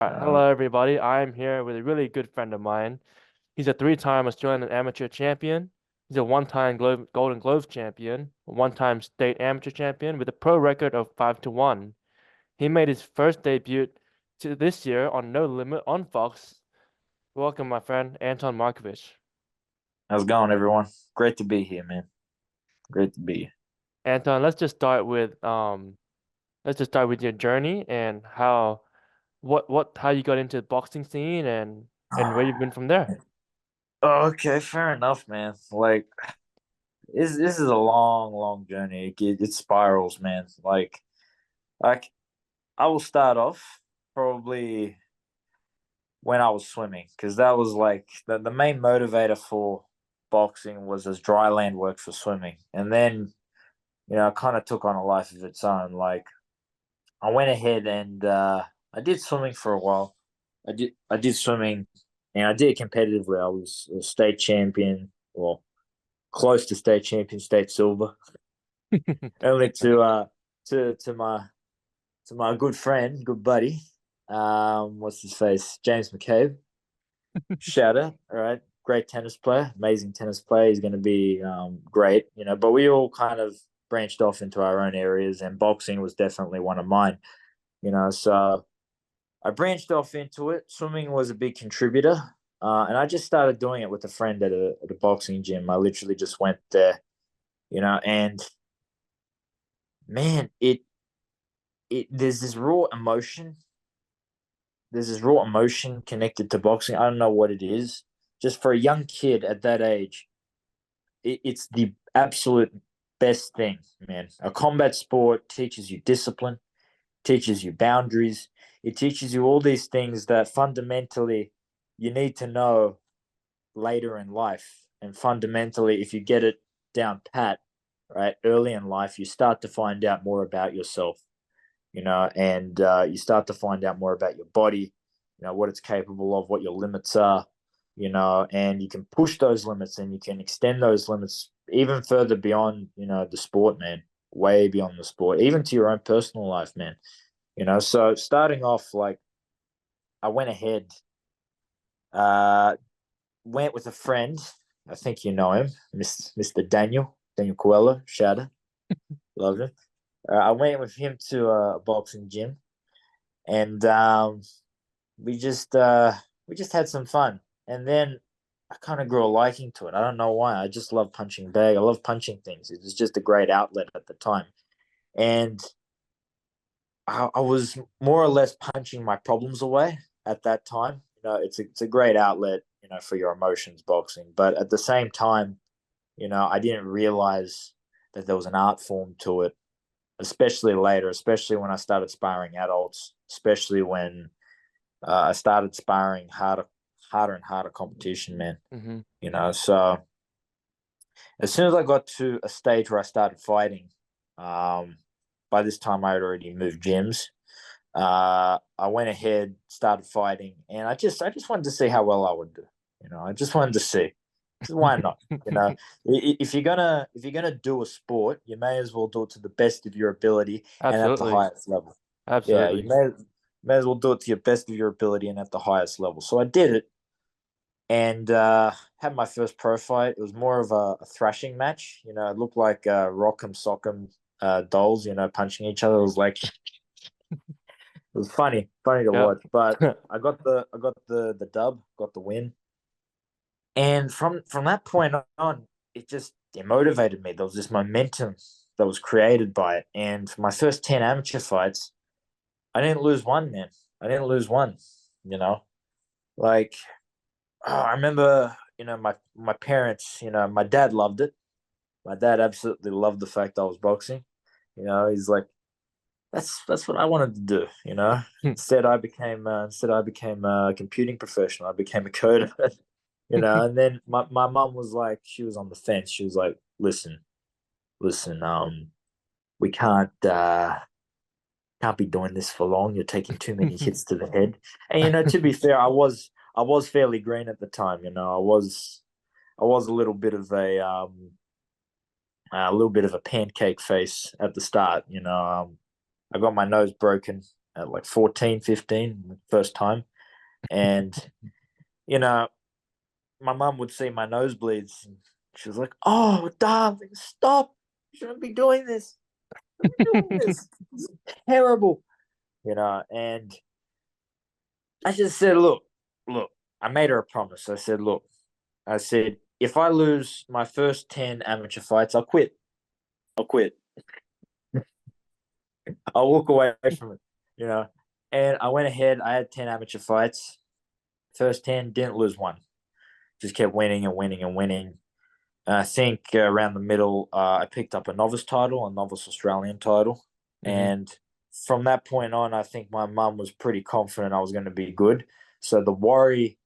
Hello everybody. I'm here with a really good friend of mine. He's a three-time Australian amateur champion. He's a one-time Golden Gloves champion, a one-time state amateur champion with a pro record of 5-1. He made his first debut to this year on No Limit on Fox. Welcome, my friend, Anton Markovic. How's it going, everyone? Great to be here, man. Great to be here. Anton, let's just start with your journey and how you got into the boxing scene and where you've been from there. Okay, fair enough, man. Like, this is a long, long journey. It spirals, man. Like I will start off probably when I was swimming, because that was like the main motivator for boxing was as dry land work for swimming. And then, it kind of took on a life of its own. Like, I went ahead and I did swimming for a while. I did swimming, and I did it competitively. I was a state champion, well, close to state champion, state silver. Only to my good friend, good buddy, what's his face, James McCabe. Shout out, all right, great tennis player, amazing tennis player. He's going to be great, But we all kind of branched off into our own areas, and boxing was definitely one of mine. So I branched off into it. Swimming was a big contributor, and I just started doing it with a friend at a boxing gym. I literally just went there, and man, it there's this raw emotion. There's this raw emotion connected to boxing. I don't know what it is. Just for a young kid at that age, it's the absolute best thing, man. A combat sport teaches you discipline, teaches you boundaries. It teaches you all these things that fundamentally you need to know later in life. And fundamentally, if you get it down pat, right, early in life, you start to find out more about yourself, and you start to find out more about your body, what it's capable of, what your limits are, and you can push those limits and you can extend those limits even further beyond, the sport, man, way beyond the sport, even to your own personal life, man. So starting off, like, I went ahead, uh, went with a friend. I think you know him, Mr. Daniel Coelho. Shout out, love him. I went with him to a boxing gym, and we just uh, we just had some fun. And then I kind of grew a liking to it. I don't know why. I just love punching bag. I love punching things. It was just a great outlet at the time, and I was more or less punching my problems away at that time. It's a great outlet, for your emotions, boxing. But at the same time, I didn't realize that there was an art form to it, especially later, especially when I started sparring adults, especially when I started sparring harder and harder competition, man. Hmm. So as soon as I got to a stage where I started fighting, um, by this time I had already moved gyms. I went ahead, started fighting, and I just wanted to see how well I would do. I just wanted to see. Why not? If you're gonna do a sport, you may as well do it to the best of your ability and at the Absolutely. highest level. Yeah, you Absolutely. may as well do it to your best of your ability and at the highest level. So I did it, and had my first pro fight. It was more of a thrashing match. It looked like Rock'em Sock'em dolls, punching each other. It was like it was funny to Yeah. watch. But I got the dub, got the win, and from that point on, it motivated me. There was this momentum that was created by it. And for my first 10 amateur fights, I didn't lose one, man. I didn't lose one. You know, like I remember, my parents. My dad loved it. My dad absolutely loved the fact I was boxing. He's like, that's what I wanted to do. Instead I became a computing professional. I became a coder. And then my mom was like, she was on the fence. She was like, listen, we can't be doing this for long. You're taking too many hits to the head. And to be fair, I was fairly green at the time. I was a little bit of a pancake face at the start. I got my nose broken at like 14, 15, first time. And, you know, my mum would see my nosebleeds. And she was like, "Oh, darling, stop. You shouldn't be doing this. You shouldn't be doing this. It's terrible." And I just said, look, I made her a promise. I said, look, if I lose my first 10 amateur fights, I'll quit. I'll quit. I'll walk away from it. And I went ahead. I had 10 amateur fights. First 10, didn't lose one. Just kept winning and winning and winning. I think around the middle, I picked up a novice title, a novice Australian title. Hmm. And from that point on, I think my mum was pretty confident I was going to be good. So the worry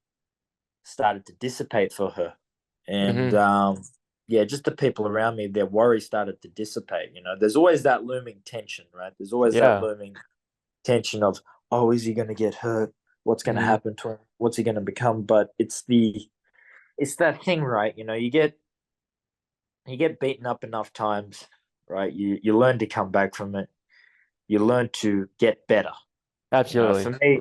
started to dissipate for her. And Hmm. yeah, just the people around me, their worry started to dissipate. There's always that looming tension, right? There's always that Yeah. looming tension of, oh, is he going to get hurt? What's going to Hmm. happen to him? What's he going to become? But it's that thing, right? You get beaten up enough times, right? You learn to come back from it. You learn to get better. For Absolutely. me,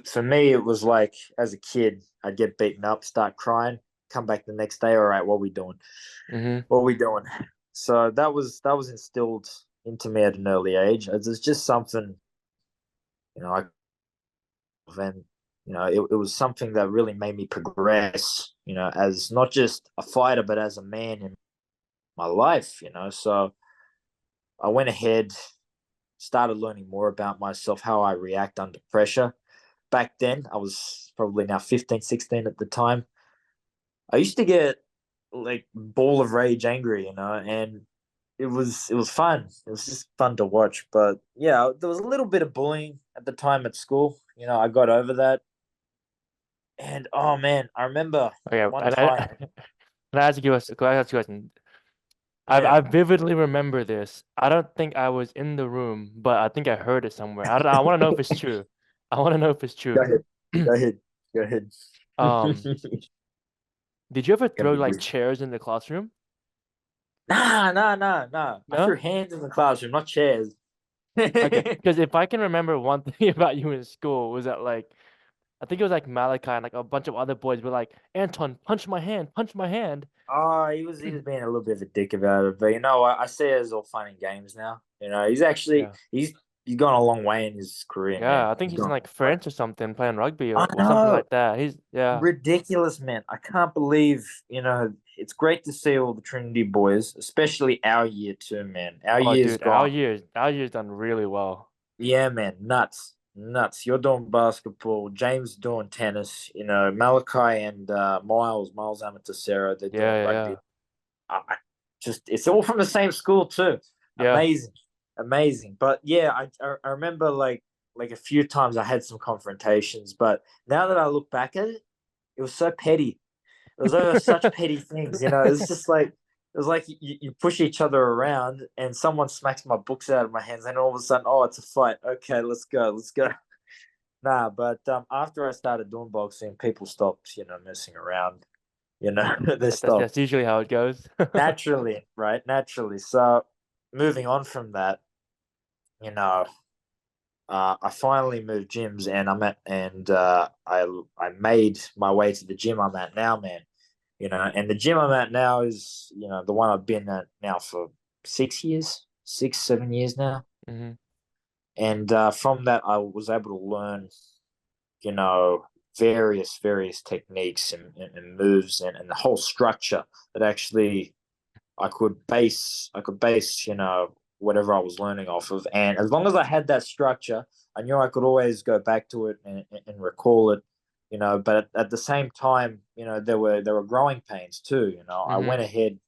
for me, it was like as a kid, I'd get beaten up, start crying, come back the next day. All right, what are we doing? Hmm. What are we doing? So that was instilled into me at an early age. It's just something, I and it was something that really made me progress. As not just a fighter, but as a man in my life. So I went ahead, started learning more about myself, how I react under pressure. Back then, I was probably now 15, 16 at the time. I used to get like ball of rage angry, and it was fun. It was just fun to watch. But yeah, there was a little bit of bullying at the time at school. I got over that. And oh man, I remember Okay. one And I, time. can I ask you can I ask you a question? Yeah. I vividly remember this. I don't think I was in the room, but I think I heard it somewhere. I want to know if it's true. I want to know if it's Go true. ahead. Go ahead. Go ahead. Um, did you ever Gonna throw be like brief. chairs in the classroom? Nah, nah, nah, nah. I threw No? hands in the classroom, not chairs. Okay, because if I can remember one thing about you in school was that like I think it was like Malachi and like a bunch of other boys were like, Anton, punch my hand, punch my hand. Oh, he was being a little bit of a dick about it, but I say it's all fun and games now. He's actually Yeah. he's gone a long way in his career, man. Yeah, I think He's he's in gone a like long way. France or something playing rugby I or something know, like that. He's yeah. ridiculous, man. I can't believe. It's great to see all the Trinity boys, especially our year too, man. Our Oh year's dude, gone. our year's done really well. Yeah, man, nuts, nuts. You're doing basketball. James doing tennis. Malachi and Miles Amatisero, they're Yeah, doing yeah, rugby. yeah. It's all from the same school too. Yeah. Amazing, amazing. But yeah, I remember like a few times I had some confrontations, but now that I look back at it, it was so petty. It was over such petty things. It's just like it was like you push each other around, and someone smacks my books out of my hands, and all of a sudden, oh, it's a fight. Okay, let's go, let's go. Nah, but after I started doing boxing, people stopped, messing around. They That's stopped usually how it goes. naturally, right? Naturally. So moving on from that, you know, I finally moved gyms, and I made my way to the gym I'm at now, man. And the gym I'm at now is the one I've been at now for 6 years, 6, 7 years now. Hmm. And from that, I was able to learn, you know, various techniques and moves and the whole structure that actually I could base whatever I was learning off of. And as long as I had that structure, I knew I could always go back to it and recall it. But at the same time, there were growing pains too. I Hmm. went ahead,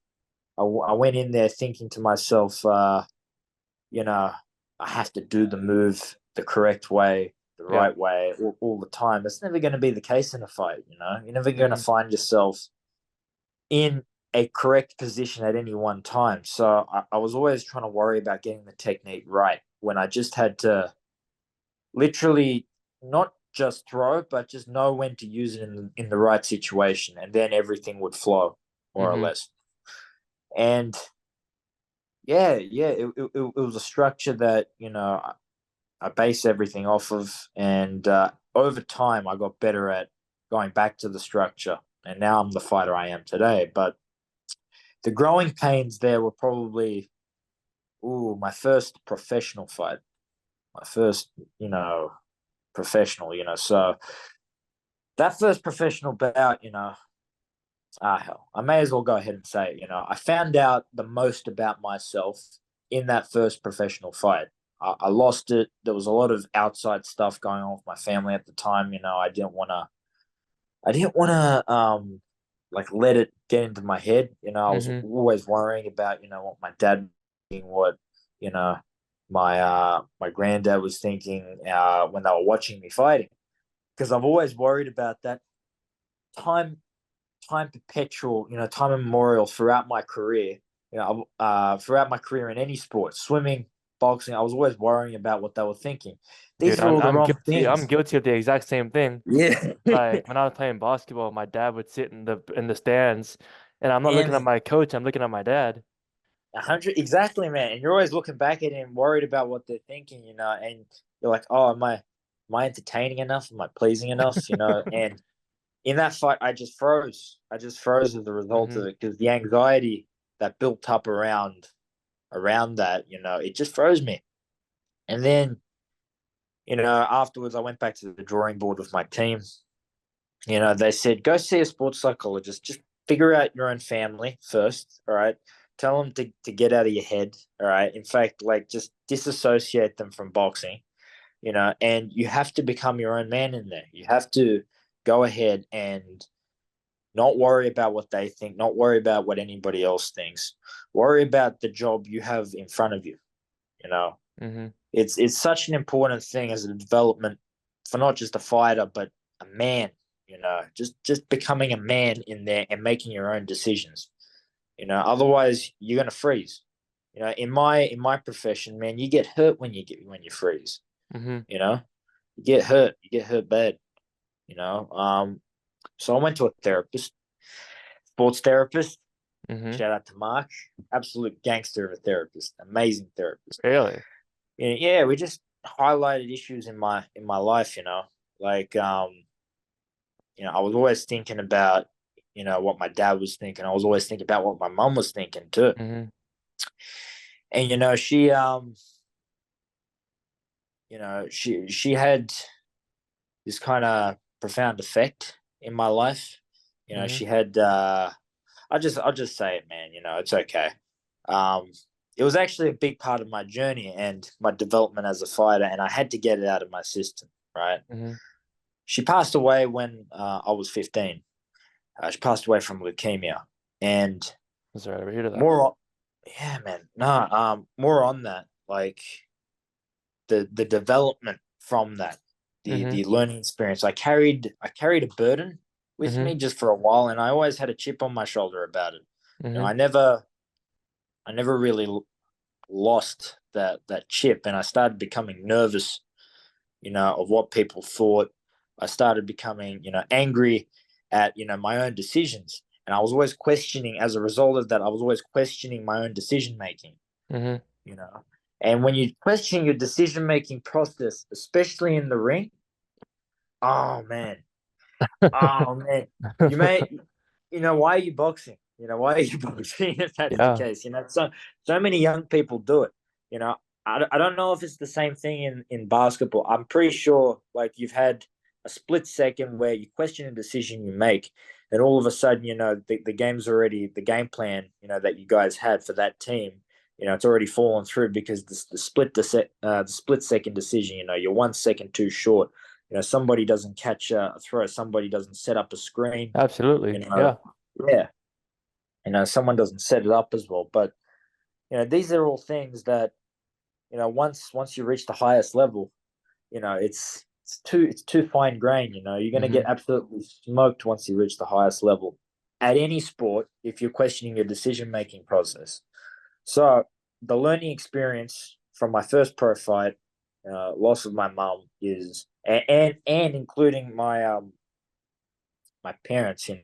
I went in there thinking to myself, you know, I have to do the move the correct way, the Yeah. right way, all the time. It's never going to be the case in a fight. You're never going to Hmm. find yourself in a correct position at any one time. So I was always trying to worry about getting the technique right when I just had to literally not just throw, but just know when to use it in the right situation, and then everything would flow more or Hmm. less. And yeah, it was a structure that I base everything off of. And over time, I got better at going back to the structure. And now I'm the fighter I am today. But the growing pains there were probably, my first professional fight, my first, professional, So that first professional bout, hell, I may as well go ahead and say it. I found out the most about myself in that first professional fight. I lost it. There was a lot of outside stuff going on with my family at the time. I didn't want to, like let it get into my head. I was Mm-hmm. always worrying about, what my dad, what, you know, my granddad was thinking when they were watching me fighting, because I've always worried about that time time perpetual, time immemorial throughout my career. Throughout my career in any sport, swimming, boxing, I was always worrying about what they were thinking. Dude, These are all the I'm wrong guilty. I'm things. guilty of the exact same thing. Yeah, Like when I was playing basketball, my dad would sit in the stands, and I'm not looking at and my coach. I'm looking at my dad. 100 exactly, man. And you're always looking back at him, worried about what they're thinking, and you're like, oh, am I entertaining enough? Am I pleasing enough? And in that fight, I just froze. I just froze as a result Mm-hmm. of it because the anxiety that built up around that, it just froze me. And then, afterwards, I went back to the drawing board with my team. They said, go see a sports psychologist. Just figure out your own family first. All right. Tell them to get out of your head. All right. In fact, like just disassociate them from boxing, and you have to become your own man in there. You have to go ahead and not worry about what they think, not worry about what anybody else thinks. Worry about the job you have in front of you. You know, Mm-hmm. it's such an important thing as a development for not just a fighter but a man. Just becoming a man in there and making your own decisions. Otherwise you're gonna freeze. In my profession, man, you get hurt when you freeze. Mm-hmm. You know, you get hurt bad. So I went to a therapist, sports therapist. Mm-hmm. Shout out to Mark, absolute gangster of a therapist, amazing therapist. Really? Yeah, we just highlighted issues in my life. Like I was always thinking about what my dad was thinking. I was always thinking about what my mom was thinking too. Mm-hmm. And she had this kind of profound effect in my life. Mm-hmm. She had I'll just say it, man. It's okay. Um, it was actually a big part of my journey and my development as a fighter, and I had to get it out of my system. Right. Mm-hmm. She passed away when I was 15. She passed away from leukemia, and I'm sorry, I never heard of that. more. Yeah, man. No, more on that. Like the development from that, the Mm-hmm. the learning experience. I carried a burden with Mm-hmm. me just for a while, and I always had a chip on my shoulder about it. Mm-hmm. I never really lost that chip, and I started becoming nervous, of what people thought. I started becoming, angry at, my own decisions. And I was always questioning, as a result of that, I was always questioning my own decision making, Mm-hmm. you know. And when you question your decision making process, especially in the ring, oh man, oh man, you may, why are you boxing? Why are you boxing if that's the Yeah. case? So many young people do it. You know, I don't know if it's the same thing in basketball. I'm pretty sure like you've had a split second where you question a decision you make, and all of a sudden, the game's already the game plan, that you guys had for that team. It's already fallen through because the split second decision. You're 1 second too short. Somebody doesn't catch a throw, somebody doesn't set up a screen. You Absolutely. know, Yeah. yeah, someone doesn't set it up as well. But these are all things that once you reach the highest level, it's too fine grained. You're going to get Mm-hmm. absolutely smoked once you reach the highest level at any sport if you're questioning your decision making process. So the learning experience from my first pro fight, loss of my mum, is and including my parents in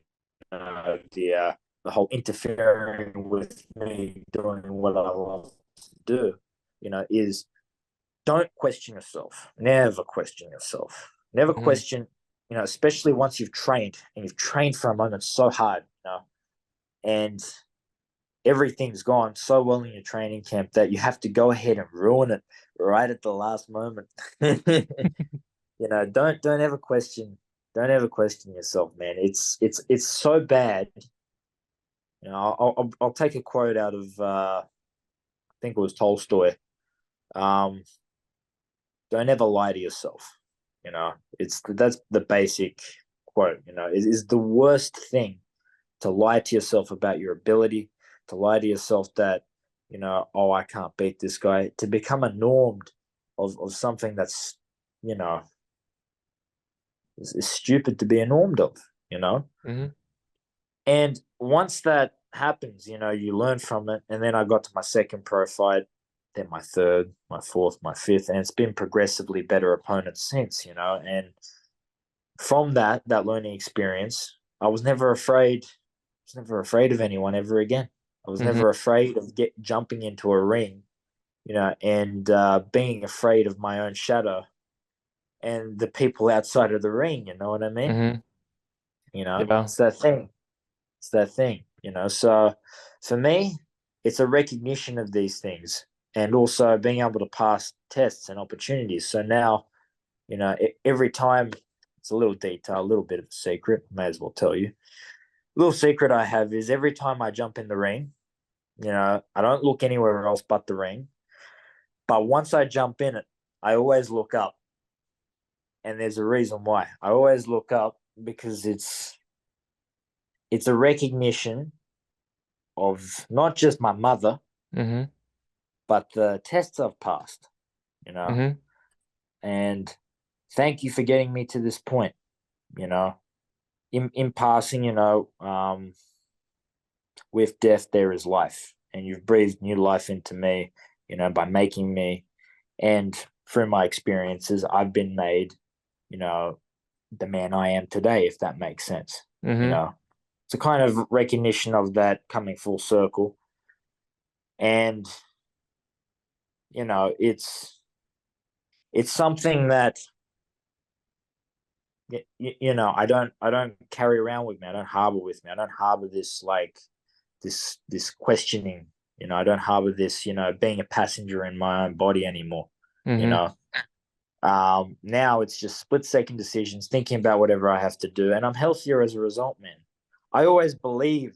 the whole interfering with me doing what I love to do, is don't question yourself. Never question yourself. Never Mm-hmm. question, especially once you've trained and you've trained for a moment so hard, and everything's gone so well in your training camp that you have to go ahead and ruin it right at the last moment. Don't ever question yourself, man. It's so bad. I'll take a quote out of I think it was Tolstoy. Um, don't ever lie to yourself. That's the basic quote. It is the worst thing to lie to yourself about your ability, to lie to yourself that, oh, I can't beat this guy, to become a normed of something that's, you know, is stupid to be a normed of. Mm-hmm. And once that happens, you learn from it. And then I got to my second pro fight, then my third, my fourth, my fifth, and it's been progressively better opponents since, and from that learning experience, I was never afraid. I was never afraid of anyone ever again. I was Mm-hmm. never afraid of jumping into a ring, and being afraid of my own shadow and the people outside of the ring. You know what I mean? Mm-hmm. Yeah. It's that thing. It's that thing. So for me, it's a recognition of these things and also being able to pass tests and opportunities. So now, every time, it's a little detail, a little bit of a secret, may as well tell you. Little secret I have is every time I jump in the ring, I don't look anywhere else but the ring. But once I jump in it, I always look up. And there's a reason why. I always look up because it's a recognition of not just my mother, Mm-hmm. but the tests I've passed, you know. Mm-hmm. And thank you for getting me to this point, you know. In passing, with death there is life, and you've breathed new life into me, by making me, and through my experiences I've been made, you know the man I am today, if that makes sense. you Mm-hmm. know it's a kind of recognition of that coming full circle. And it's something that, I don't carry around with me. I don't harbor with me. I don't harbor this, like, this questioning. I don't harbor this, being a passenger in my own body anymore. You Mm-hmm. know, now it's just split-second decisions, thinking about whatever I have to do, and I'm healthier as a result, man. I always believe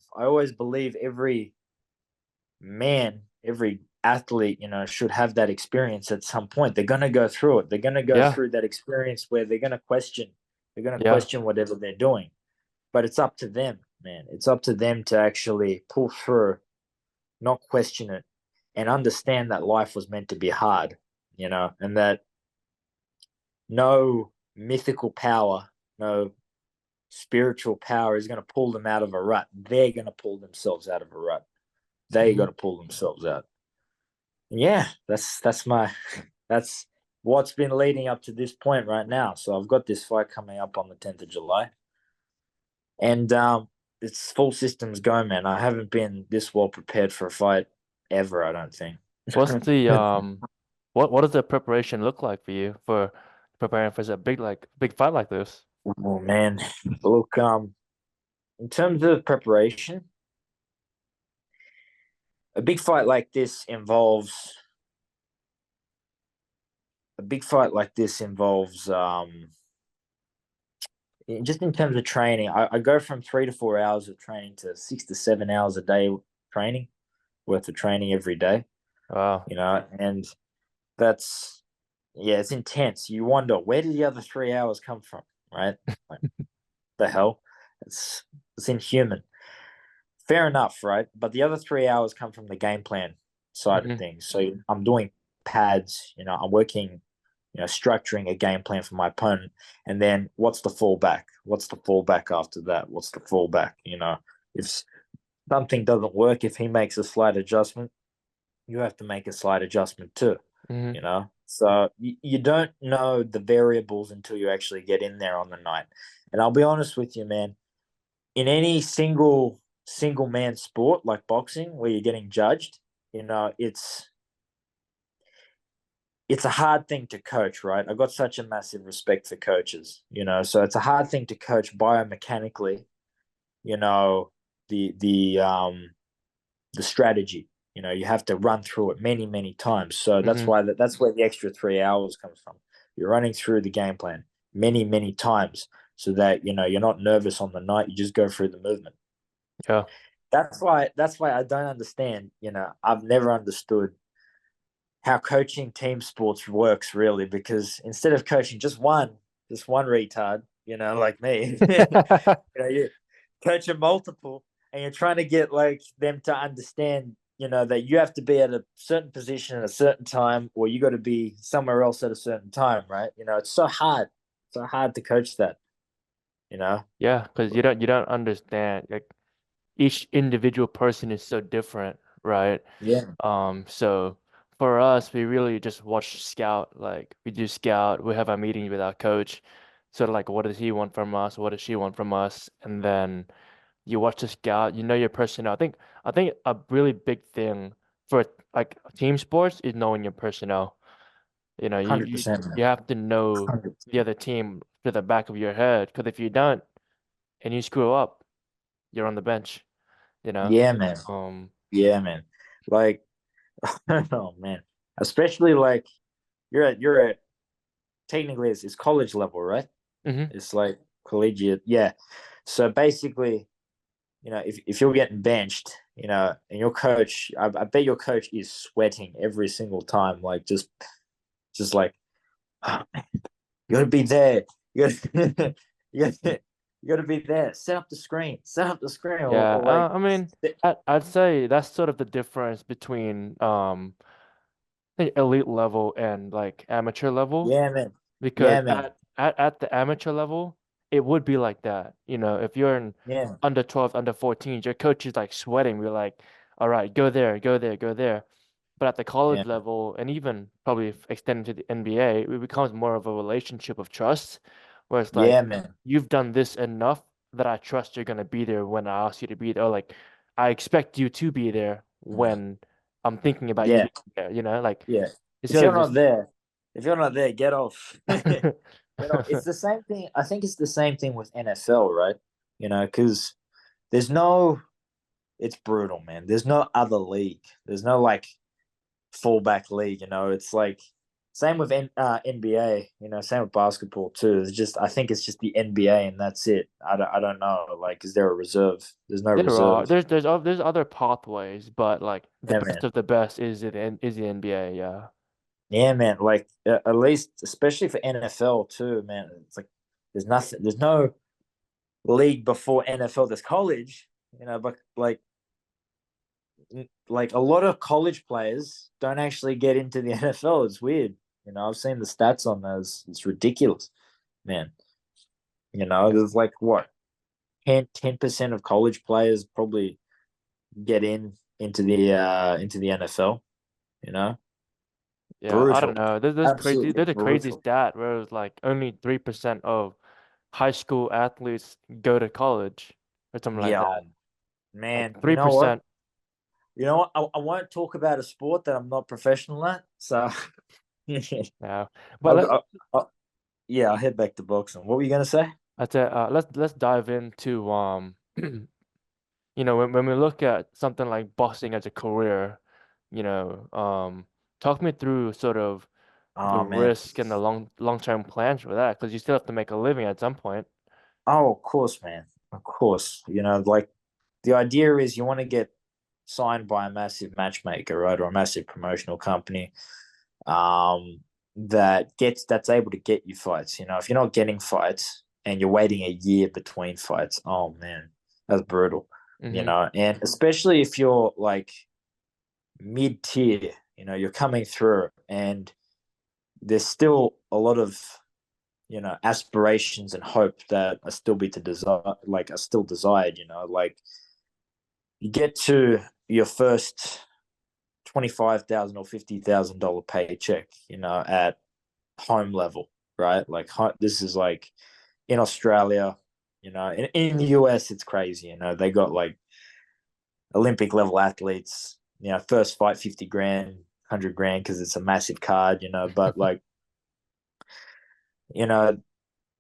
every man, every athlete, should have that experience at some point. They're gonna go through it. They're gonna go Yeah. through that experience where they're gonna question. They're gonna Yeah. question whatever they're doing. But it's up to them, man. It's up to them to actually pull through, not question it, and understand that life was meant to be hard, and that no mythical power, no spiritual power is going to pull them out of a rut. They're going to pull themselves out of a rut. They got Mm-hmm. to pull themselves out. And yeah, that's what's been leading up to this point right now. So I've got this fight coming up on the 10th of July, and it's full systems go, man. I haven't been this well prepared for a fight ever, I don't think. What's the what does the preparation look like for you for preparing for a big fight like this? Oh man, look, in terms of preparation, a big fight like this involves a big fight like this involves just in terms of training. I go from 3 to 4 hours of training to 6 to 7 hours a day training, worth of training every day. Wow. And that's, yeah, it's intense. You wonder, where did the other 3 hours come from, right? Like, the hell, it's inhuman. Fair enough, right? But the other 3 hours come from the game plan side of Mm-hmm. things. So I'm doing pads, I'm working, structuring a game plan for my opponent. And then what's the fallback? What's the fallback after that? What's the fallback? If something doesn't work, if he makes a slight adjustment, you have to make a slight adjustment too. Mm-hmm. So you don't know the variables until you actually get in there on the night. And I'll be honest with you, man, in any single man sport like boxing where you're getting judged, it's it's a hard thing to coach, right? I got such a massive respect for coaches, so it's a hard thing to coach biomechanically, you know, the strategy. You have to run through it many, many times. So Mm-hmm. that's where the extra 3 hours comes from. You're running through the game plan many, many times so that you're not nervous on the night. You just go through the movement. Yeah. That's why I don't understand. I've never understood how coaching team sports works really, because instead of coaching just one retard, like me, you coach a multiple, and you're trying to get like them to understand, that you have to be at a certain position at a certain time, or you got to be somewhere else at a certain time, right? It's so hard to coach that, you know. Yeah, because you don't understand like each individual person is so different, right? Yeah, So for us, we really just watch scout. Like we do scout, we have a meeting with our coach. Sort of like what does he want from us? What does she want from us? And then you watch the scout, you know your personnel. I think a really big thing for like team sports is knowing your personnel. You know, you hundred you, percent, man. you have to know 100%. the other team to the back of your head. Because if you don't and you screw up, you're on the bench, you know? Yeah, man. Um, Yeah, man. Like, oh man, especially like you're at technically it's college level, right? mhm. It's like collegiate. Yeah. So basically, if you're getting benched, and your coach, I bet your coach is sweating every single time, like just like, oh, you gotta be there. You gotta, you gotta be there. Set up the screen. Set up the screen, or, Yeah, or like, I mean, I'd say that's sort of the difference between I think elite level and like amateur level. yeah, man. Because Yeah, man. at the amateur level, it would be like that. You know, if you're in Yeah, under 12, under 14, your coach is like sweating. We're like, all right, go there, go there, go there. But at the college yeah, level, and even probably extending to the NBA, it becomes more of a relationship of trust, where it's like, yeah, man. you've done this enough that I trust you're gonna be there when I ask you to be there. Or like, I expect you to be there when I'm thinking about you Yeah, being there. You know, like yeah. it's If sort you're of not just there, if you're not there, get off. It's the same thing. I think it's the same thing with NFL, right? Because there's no, it's brutal, man. There's no other league. There's no like fallback league. It's like same with NBA. Same with basketball too. It's just I think it's just the NBA and that's it. I don't know. Like, is there a reserve? There's no there are reserve. there's other pathways, but like the Yeah, best man. of the best is the NBA. Yeah. Yeah, man. Like at least, especially for NFL too, man. It's like there's nothing. There's no league before NFL. There's college. But like a lot of college players don't actually get into the NFL. It's weird. I've seen the stats on those. It's ridiculous, man. There's like what 10% of college players probably get into the NFL. You know, Yeah, I don't brutal, know. There's crazy. absolutely There's a crazy brutal. stat where it's like only 3% of high school athletes go to college or something like Yeah, that. Like man. You know what? 3%. I won't talk about a sport that I'm not professional at. So, Yeah, but I'll, yeah, I'll head back to boxing. What were you gonna say? let's dive into when we look at something like boxing as a career, you know, talk me through sort of the Oh man. risk and the long-term plans for that because you still have to make a living at some point. Oh, of course, man. Of course. Like the idea is you want to get signed by a massive matchmaker, right, or a massive promotional company, that's able to get you fights. If you're not getting fights and you're waiting a year between fights, oh man, that's brutal. Mm-hmm. And especially if you're like mid tier, you're coming through and there's still a lot of aspirations and hope that are still be to desire, like are still desired. Like you get to your first 25,000 or $50,000 paycheck, at home level, right? Like this is like in Australia, in the US, it's crazy. They got like Olympic level athletes. First fight 50 grand, 100 grand because it's a massive card, but like, you know,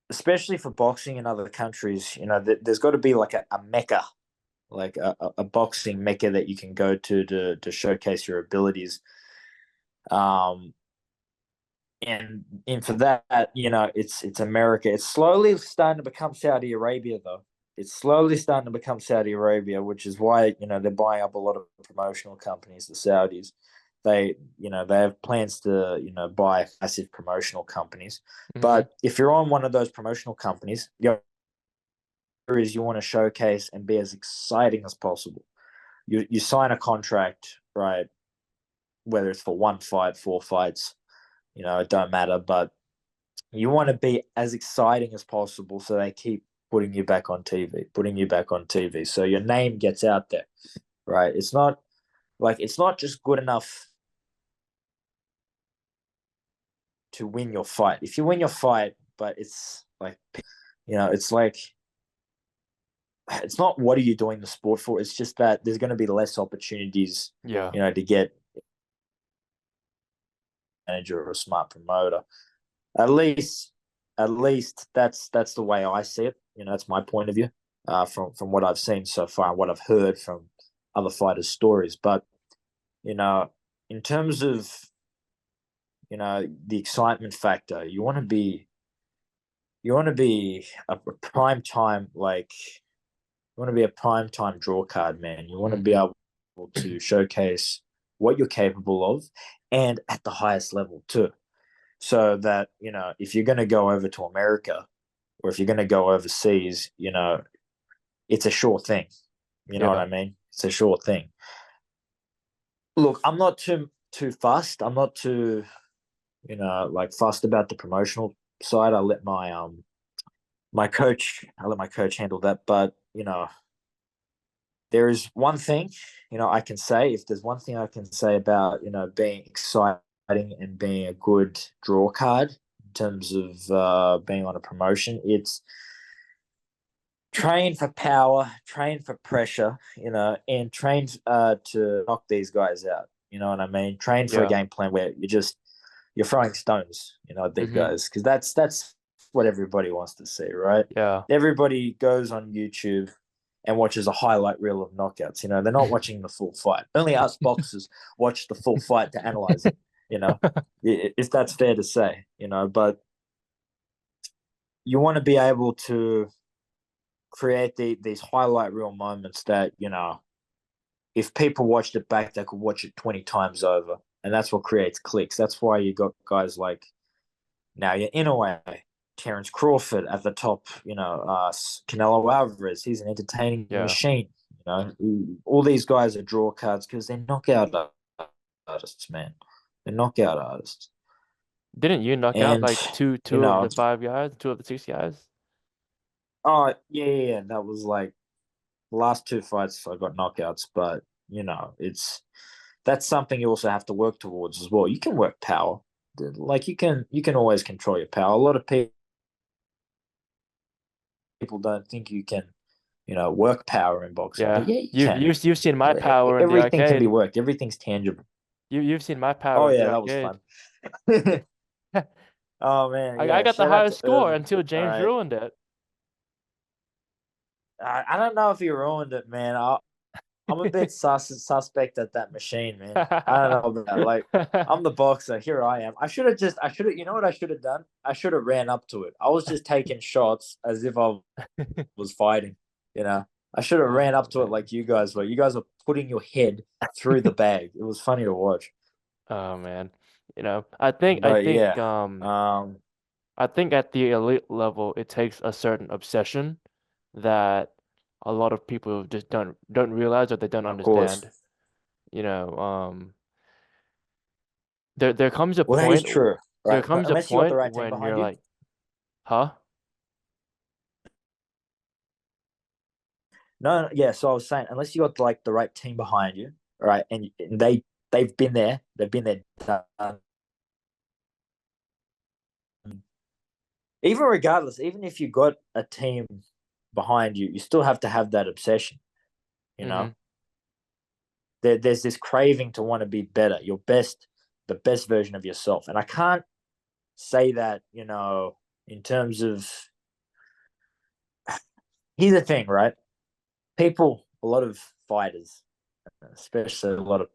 especially for boxing in other countries, there's got to be like a mecca, like a boxing mecca that you can go to showcase your abilities. Um, and for that, it's America. It's slowly starting to become Saudi Arabia, though. It's slowly starting to become Saudi Arabia, which is why they're buying up a lot of promotional companies. The Saudis, they have plans to buy massive promotional companies. Mm-hmm. But if you're on one of those promotional companies, you want to showcase and be as exciting as possible. You sign a contract, right? Whether it's for one fight, four fights, it don't matter. But you want to be as exciting as possible so they keep putting you back on TV, putting you back on TV. So your name gets out there, right? It's not just good enough to win your fight. If you win your fight, but it's like, it's like, it's not what are you doing the sport for? It's just that there's going to be less opportunities, Yeah. to get a manager or a smart promoter. At least, that's the way I see it. That's my point of view, from what I've seen so far and what I've heard from other fighters' stories. But in terms of the excitement factor, you want to be a prime time, like, you want to be a prime time draw card, man. You want to be Mm-hmm. able to showcase what you're capable of, and at the highest level too. So that if you're going to go over to America, or if you're going to go overseas, it's a sure thing. You know what Yeah. I mean? It's a sure thing. Look, I'm not too fussed. I'm not too like fussed about the promotional side. I let my coach handle that. But there is one thing I can say. If there's one thing I can say about being exciting and being a good draw card in terms of being on a promotion, it's train for power, train for pressure, and train to knock these guys out. You know what I mean? Train for a Yeah. game plan where you're throwing stones, at these Mm-hmm. guys, because that's what everybody wants to see, right? Yeah. Everybody goes on YouTube and watches a highlight reel of knockouts. They're not watching the full fight. Only us boxers watch the full fight to analyze it. You know, if that's fair to say. But you want to be able to create these highlight reel moments that if people watched it back, they could watch it 20 times over, and that's what creates clicks. That's why you got guys like now you're in a way Terence Crawford at the top. Canelo Alvarez, he's an entertaining Yeah. machine. All these guys are draw cards because they're knockout artists, man. They're knockout artists, Didn't you knock out and like two you two of know, the five guys, two of the six guys? oh yeah, that was like the last two fights I got knockouts, but that's something you also have to work towards as well. You can work power, like you can always control your power. A lot of people don't think you can, work power in boxing, but Yeah. yeah, you You've can. you've you've seen my power in the Everything can be arcade. worked. Everything's tangible. You've seen my power Oh in the yeah, that was arcade. fun. Oh man, I yeah. got the Shout out to highest score Earvin. until All James right. ruined it. I don't know if he ruined it, man. I'm a bit suspect at that machine, man. I don't know about like I'm the boxer. Here I am. I should have, you know what I should have done? I should have ran up to it. I was just taking shots as if I was fighting, you know. I should have ran Oh up to it man. like you guys were. You guys were putting your head through the bag. It was funny to watch. Oh man. I think I But think yeah. um Um I think at the elite level it takes a certain obsession that a lot of people just don't realize or they don't of course. understand. You know, um there comes a Well that is point true. there Right. comes a Unless you got the point right team when behind you're you. like, huh? No, no, yeah. So I was saying, unless you got like the right team behind you, right, and they've been there, done. Even regardless, even if you got a team behind you, you still have to have that obsession. You Mm-hmm. know, there's this craving to want to be better, your best. the best version of yourself. And I can't say that, in terms of, here's the thing, right? A lot of fighters, especially a lot of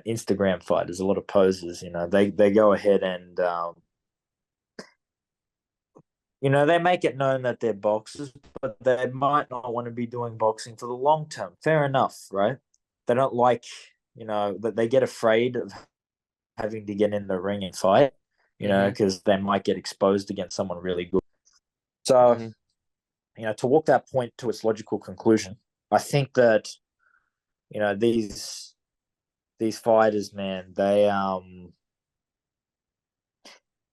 Instagram fighters, a lot of posers, they go ahead and they make it known that they're boxers, but they might not want to be doing boxing for the long term. Fair enough, right? They don't like, that they get afraid of having to get in the ring and fight, Mm-hmm. because they might get exposed against someone really good. So, Mm-hmm. to walk that point to its logical conclusion, I think that, these fighters, man, they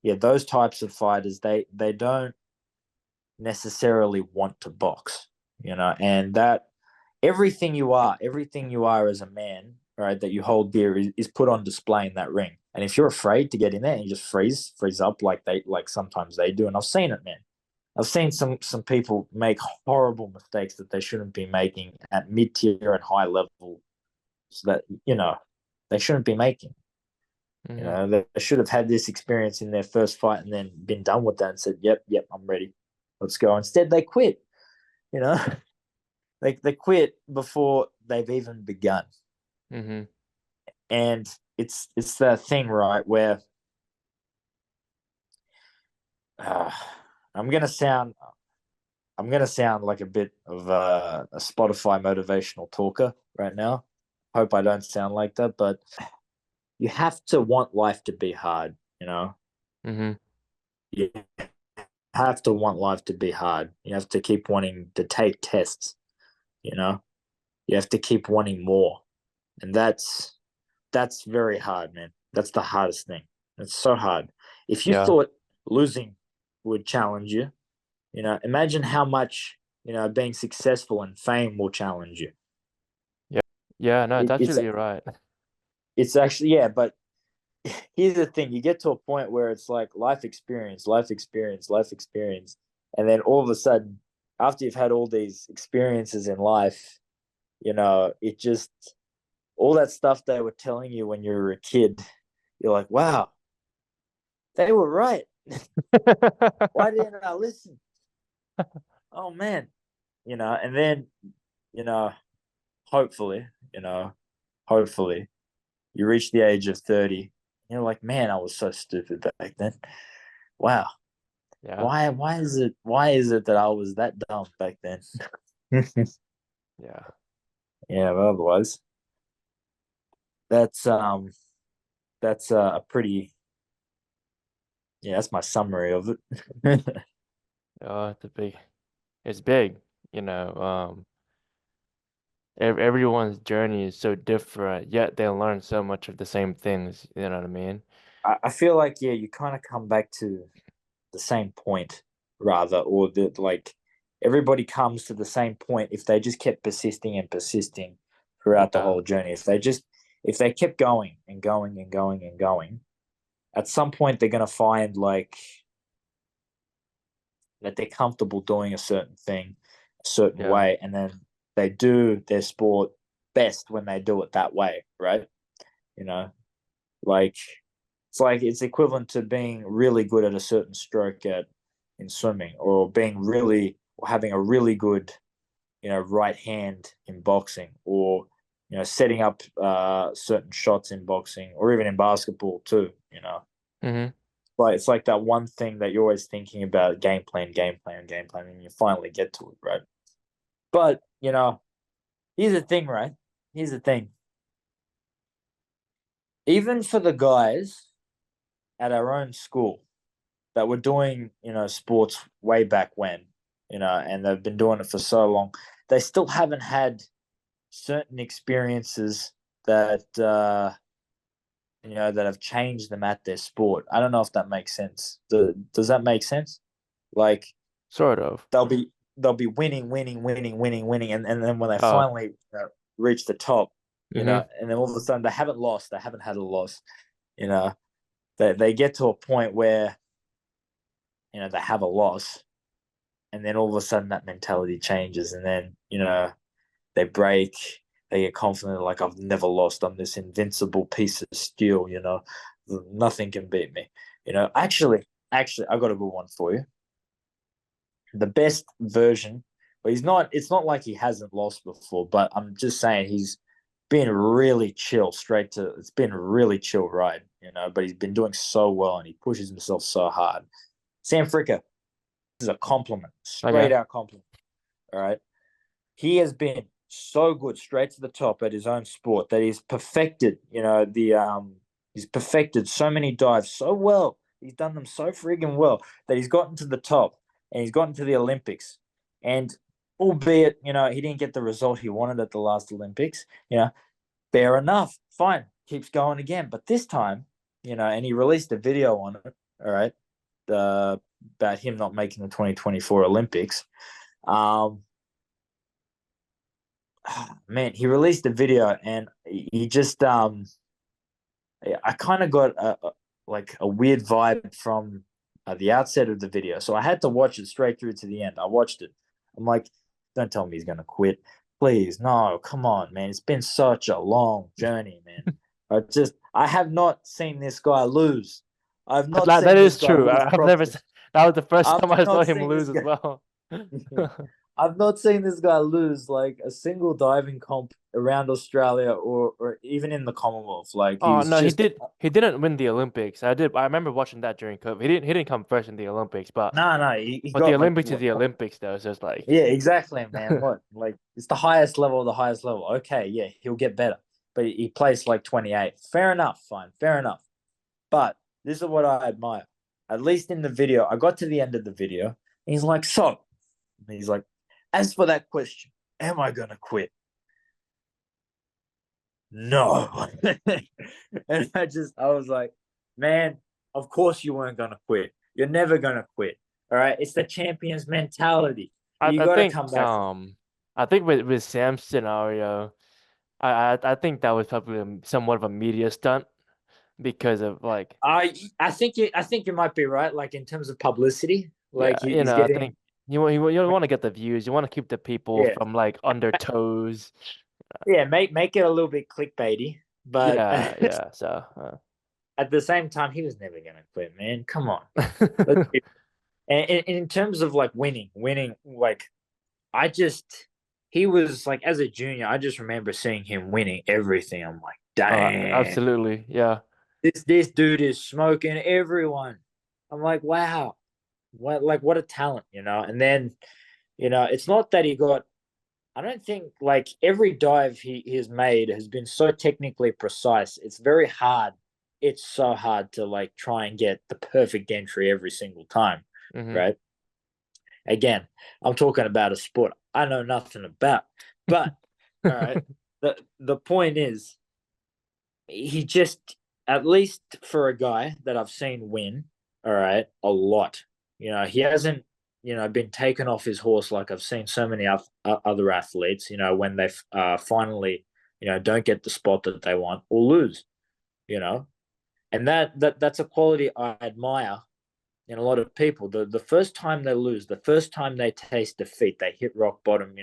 yeah, those types of fighters, they don't necessarily want to box, and that everything you are as a man, right, that you hold dear is put on display in that ring. And if you're afraid to get in there and you just freeze up like sometimes they do, and I've seen it, man. I've seen some people make horrible mistakes that they shouldn't be making at mid tier and high level, so that they shouldn't be making. Mm-hmm. They should have had this experience in their first fight and then been done with that and said, "Yep, I'm ready. Let's go." Instead, they quit. You know, they quit before they've even begun. Mm-hmm. And it's the thing, right, where uh, I'm gonna sound I'm gonna sound like a bit of a Spotify motivational talker right now. Hope I don't sound like that, but you have to want life to be hard. Mm-hmm. You have to want life to be hard. You have to keep wanting to take tests. You know, you have to keep wanting more, and that's very hard, man. That's the hardest thing. It's so hard. If you Yeah. thought losing would challenge you, imagine how much being successful and fame will challenge you. Yeah. Yeah. No, It, that's it's really right. it's actually, yeah, but here's the thing: you get to a point where it's like life experience, life experience, life experience, and then all of a sudden, after you've had all these experiences in life, it just all that stuff they were telling you when you were a kid, you're like, wow, they were right. Why didn't I listen? Oh man, and then you know, hopefully, hopefully, you reach the age of 30, you're like, man, I was so stupid back then. Wow, Yeah. why is it that I was that dumb back then? Yeah. Yeah, but otherwise, that's a pretty, yeah, that's my summary of it. It's a big. It's big. Everyone's journey is so different, yet they learn so much of the same things. You know what I mean? I feel like, yeah, you kind of come back to the same point, rather, or that, like, everybody comes to the same point if they just kept persisting and persisting throughout the Yeah. whole journey. If they kept going and going and going and going, at some point they're gonna find, like, that they're comfortable doing a certain thing a certain Yeah. way, and then they do their sport best when they do it that way, right? You know, like, it's equivalent to being really good at a certain stroke at in swimming, or having a really good right hand in boxing, or setting up certain shots in boxing, or even in basketball too. Mm-hmm. But it's like that one thing that you're always thinking about: game plan, game plan, game plan, and you finally get to it, right? But here's the thing, right? Here's the thing. Even for the guys at our own school that were doing, sports way back when, and they've been doing it for so long, they still haven't had certain experiences that that have changed them at their sport. I don't know if that makes sense. Does that make sense? Like, Sort of. they'll be winning, winning, winning, winning, winning, and then when they Oh. finally reach the top, Mm-hmm. and then all of a sudden they haven't lost, they haven't had a loss, you know, they get to a point where they have a loss, and then all of a sudden that mentality changes, and then they break, they get confident, like, I've never lost, I'm this invincible piece of steel, Nothing can beat me. Actually, I got a good one for you. The best version, but he's not. It's not like he hasn't lost before, but I'm just saying he's been really chill straight to. It's been a really chill ride, But he's been doing so well, and he pushes himself so hard. Sam Fricker, this is a compliment, straight Okay. out compliment. All right, he has been so good straight to the top at his own sport that he's perfected. He's perfected so many dives so well. He's done them so friggin' well that he's gotten to the top and he's gotten to the Olympics. And albeit, he didn't get the result he wanted at the last Olympics, fair enough, fine, keeps going again. But this time, and he released a video on it, all right, about him not making the 2024 Olympics. Man, he released a video and he just I kind of got a weird vibe from the outset of the video, so I had to watch it straight through to the end. I watched it. I'm like, don't tell me he's gonna quit, please. No, come on, man. It's been such a long journey, man. I have not seen this guy lose. I've not That seen this is guy true. lose I've never. properly. That was the first I've time I saw not him seen lose this as guy. well. I've not seen this guy lose like a single diving comp around Australia or even in the Commonwealth. Like Oh he's no, he just did. He didn't win the Olympics. I did. I remember watching that during COVID. He didn't come first in the Olympics, but no. He the got like Olympics is what? the Olympics, though. So it's like, Yeah, exactly, man. What like it's the highest level of the highest level. Okay, yeah, he'll get better, but he placed like 28. Fair enough, fine, fair enough. But this is what I admire. At least in the video, I got to the end of the video, and he's like, "So," and he's like, "As for that question, am I gonna quit? No." And I was like, man, of course you weren't going to quit. You're never going to quit. All right. It's the champion's mentality. I, You I got to think come back from it. I think with Sam's scenario, I think that was probably somewhat of a media stunt because of like, I think you might be right. Like in terms of publicity, yeah, like he's I getting, think you want to get the views. You want to keep the people yeah, from like under toes. yeah, make it a little bit clickbaity, but Yeah. So, at the same time, he was never going to quit, man. Come on. Let's be, and in terms of like winning, like I just he was like as a junior, I just remember seeing him winning everything. I'm like, damn, absolutely, yeah. this dude is smoking everyone. I'm like, wow, what a talent, And then, it's not that he got. I don't think like every dive he has made has been so technically precise. It's very hard. It's so hard to like try and get the perfect entry every single time, Hmm. right? Again, I'm talking about a sport I know nothing about. But all right, the point is, he just at least for a guy that I've seen win, all right, a lot. He hasn't, been taken off his horse like I've seen so many other athletes. When they finally, don't get the spot that they want or lose. You know, and that's a quality I admire in a lot of people. The first time they lose, the first time they taste defeat, they hit rock bottom,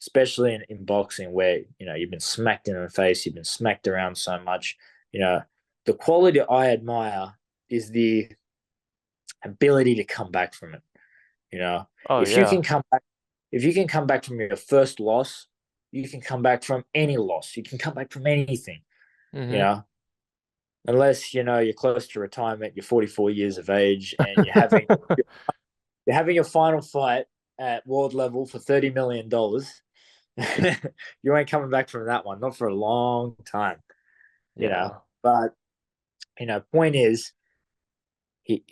especially in boxing where, you've been smacked in the face, you've been smacked around so much. You know, the quality I admire is the ability to come back from it. You know, Oh if you yeah. can come back, if you can come back from your first loss, you can come back from any loss. You can come back from anything, you Hmm. know, unless, you're close to retirement, you're 44 years of age and you're having your final fight at world level for $30 million. You ain't coming back from that one, not for a long time, you know. Yeah. But point is, he,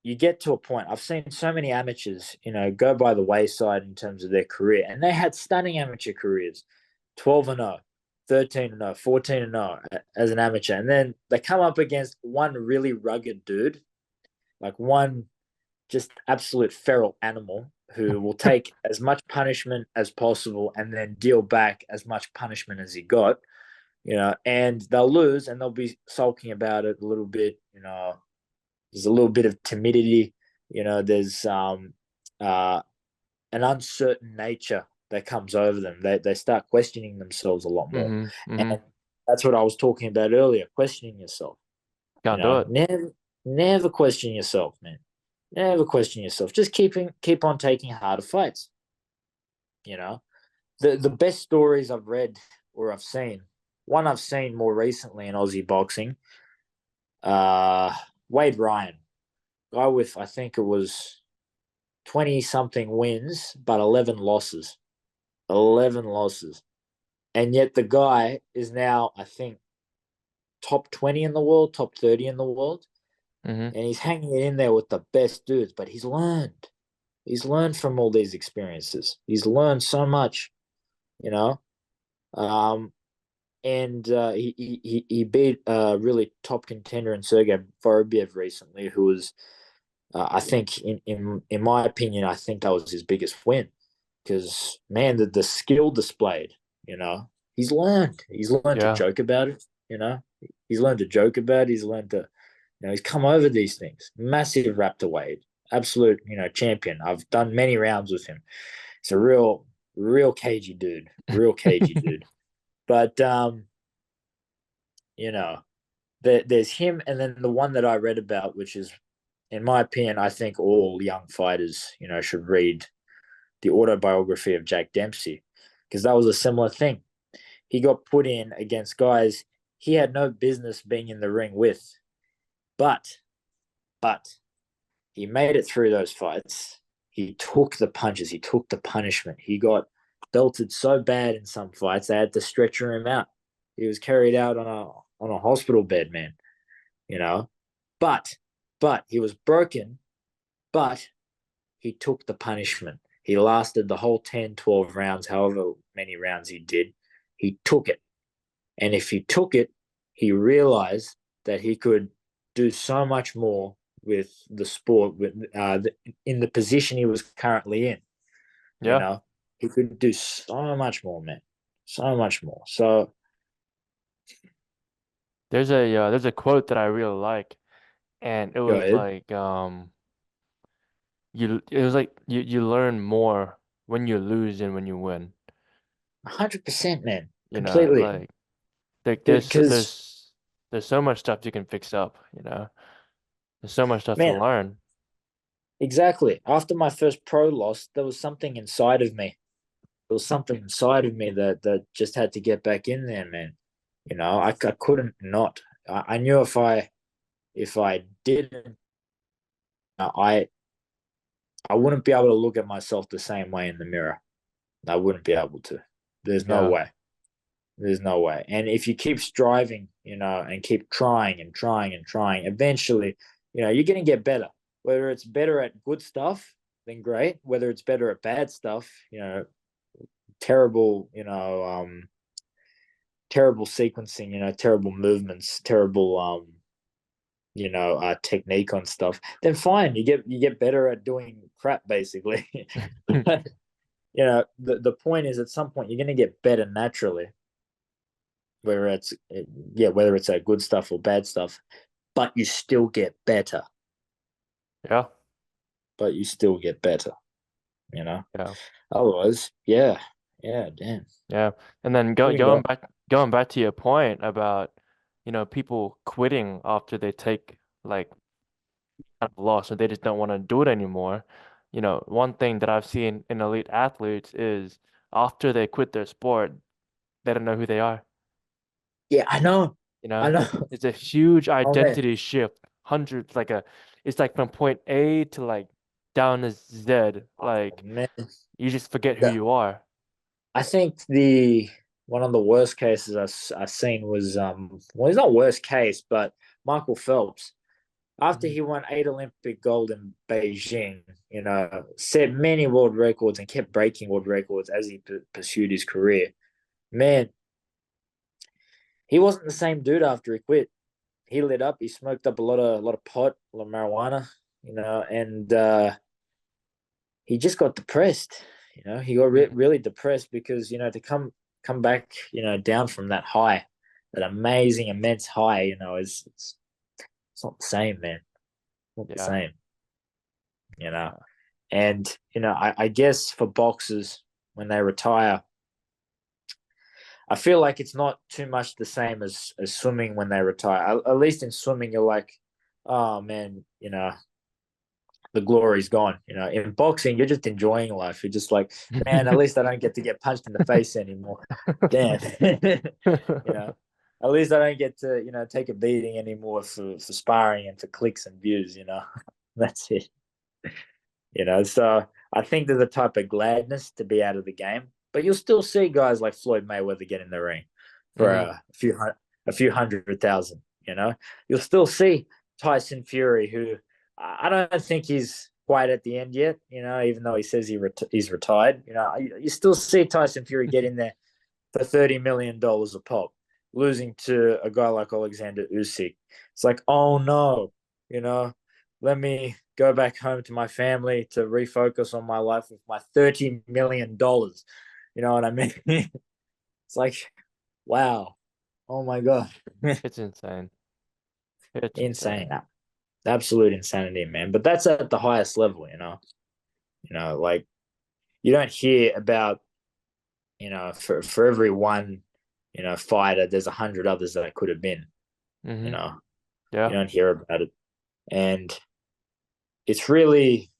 you get to a point. I've seen so many amateurs, go by the wayside in terms of their career, and they had stunning amateur careers, 12-0, 13-0, 14-0 as an amateur, and then they come up against one really rugged dude, like one just absolute feral animal who will take as much punishment as possible and then deal back as much punishment as he got, and they'll lose and they'll be sulking about it a little bit, there's a little bit of timidity, there's an uncertain nature that comes over them. They start questioning themselves a lot more. Hmm. Hmm. And that's what I was talking about earlier, questioning yourself. Can't do it. Never question yourself, man. Never question yourself. Just keep on taking harder fights. You know, the best stories I've read or I've seen. One I've seen more recently in Aussie boxing. Uh, Wade Ryan, guy with I think it was 20 something wins, but 11 losses. 11 losses. And yet the guy is now, I think, top 20 in the world, top 30 in the world. Mm-hmm. And he's hanging in there with the best dudes, but he's learned. He's learned from all these experiences. He's learned so much, you know. Um, and he beat a really top contender in Sergey Vorobiev recently, who was, I think, in my opinion, I think that was his biggest win because man, the skill displayed, you know, he's learned to Yeah. joke about it, you know, he's learned to joke about it, he's learned to, you know, he's come over these things. Massive Raptor Wade, absolute, you know, champion. I've done many rounds with him. He's a real cagey dude, real cagey dude. But you know, there's him, and then the one that I read about, which is, in my opinion, I think all young fighters, you know, should read the autobiography of Jack Dempsey, because that was a similar thing. He got put in against guys he had no business being in the ring with, but but he made it through those fights. He took the punches. He took the punishment. He got belted so bad in some fights they had to stretcher him out. He was carried out on a hospital bed, man. You know, but he was broken. But he took the punishment. He lasted the whole 10, 12 rounds, however many rounds he did. He took it. And if he took it, he realized that he could do so much more with the sport, in the position he was currently in. You Yeah. know, he could do so much more, man. So much more. So, There's a quote that I really like, and go ahead. it was like you learn more when you lose than when you win. 100%, man. You know, Completely. like there, Because, there's so much stuff you can fix up, you know. There's so much stuff to man, learn. exactly. After my first pro loss, there was something inside of me. There was something inside of me that just had to get back in there, man. You know, I couldn't not. I knew if I didn't, I I wouldn't be able to look at myself the same way in the mirror. I wouldn't be able to. There's no Yeah. way. There's no way. And if you keep striving, you know, and keep trying and trying and trying, eventually, you know, you're going to get better. Whether it's better at good stuff, then great. Whether it's better at bad stuff, you know, terrible, terrible sequencing, you know, terrible movements, terrible, technique on stuff, then fine, you get better at doing crap, basically. But the point is, at some point, you're going to get better naturally, whether it's whether it's at good stuff or bad stuff, but you still get better. Yeah. But you still get better, you know. Yeah. Otherwise, yeah, yeah, damn. Yeah. And then What you got? going back to your point about, people quitting after they take like kind of loss and they just don't want to do it anymore. One thing that I've seen in elite athletes is after they quit their sport, they don't know who they are. Yeah, I know, You I know, know. it's a huge Oh man, identity shift. Hundreds, it's like from point A to like down to Z. oh Like man. you just forget who you are. I think the one of the worst cases I seen was well, he's not worst case, but Michael Phelps, after Mhm. he won 8 Olympic gold in Beijing, you know, set many world records and kept breaking world records as he pursued his career. Man, he wasn't the same dude after he quit. He lit up. He smoked up a lot of pot, a lot of marijuana, you know, and he just got depressed. You know, he got Mhm. really depressed because, you know, to come back, you know, down from that high, that amazing, immense high, you know, is it's not the same, man. Not the Yeah. same, you know. And I guess for boxers when they retire, I feel like it's not too much the same as swimming when they retire. At least in swimming, you're like, oh man, the glory's gone. In boxing, you're just enjoying life. You're just like, man, at least I don't get to get punched in the face anymore. Damn. At least I don't get to, take a beating anymore for sparring and for clicks and views. That's it. So I think there's a type of gladness to be out of the game, but you'll still see guys like Floyd Mayweather get in the ring for Hmm. a few 100,000. You'll still see Tyson Fury, who I don't think he's quite at the end yet. Even though he says he's retired. You still see Tyson Fury get in there for $30 million a pop, losing to a guy like Alexander Usyk. It's like, oh no, let me go back home to my family to refocus on my life with my $30 million. You know what I mean? It's like, wow, oh my god, It's insane. It's insane, insane. absolute insanity, man. But that's at the highest level. Like you don't hear about for every one fighter, there's 100 others that it could have been. You Hmm. know, you Yeah. don't hear about it, and it's really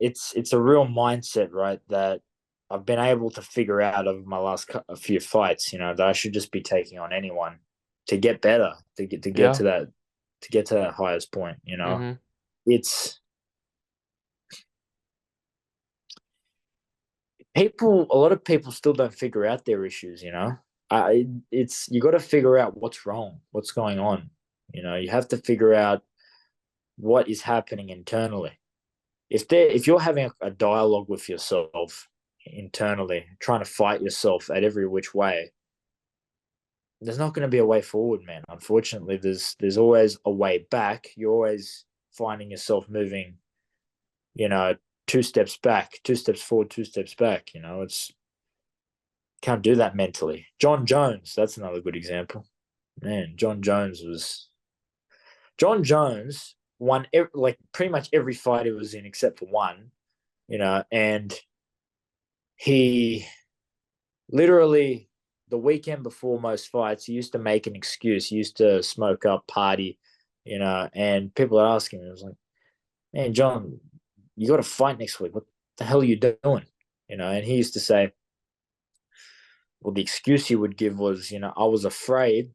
it's a real mindset, right? That I've been able to figure out over my last a few fights. That I should just be taking on anyone to get better, to get Yeah. to that highest point. Hmm. It's a lot of people still don't figure out their issues. It's you got to figure out what's wrong, what's going on. You have to figure out what is happening internally. If you're having a dialogue with yourself internally, trying to fight yourself at every which way, there's not going to be a way forward, man. Unfortunately, there's always a way back. You're always finding yourself moving, you know, 2 steps back, 2 steps forward, 2 steps back. It's can't do that mentally. John Jones, that's another good example. Man, John Jones won like pretty much every fight he was in except for one, and he literally the weekend before most fights, he used to make an excuse. He used to smoke up, party, and people would ask him, it was like, man, John, you got to fight next week. What the hell are you doing? And he used to say, well, the excuse he would give was, I was afraid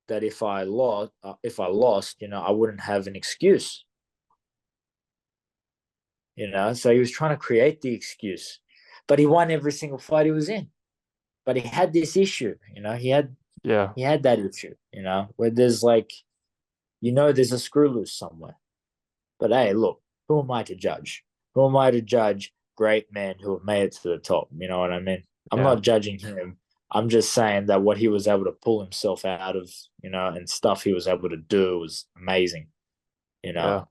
that if I lost, I wouldn't have an excuse. So he was trying to create the excuse, but he won every single fight he was in. But he had this issue, Yeah. he had that issue, where there's like, there's a screw loose somewhere. But hey, look, who am I to judge? Who am I to judge great men who have made it to the top? You know what I mean? I'm Yeah. not judging him. I'm just saying that what he was able to pull himself out of, and stuff he was able to do was amazing, you know. Yeah.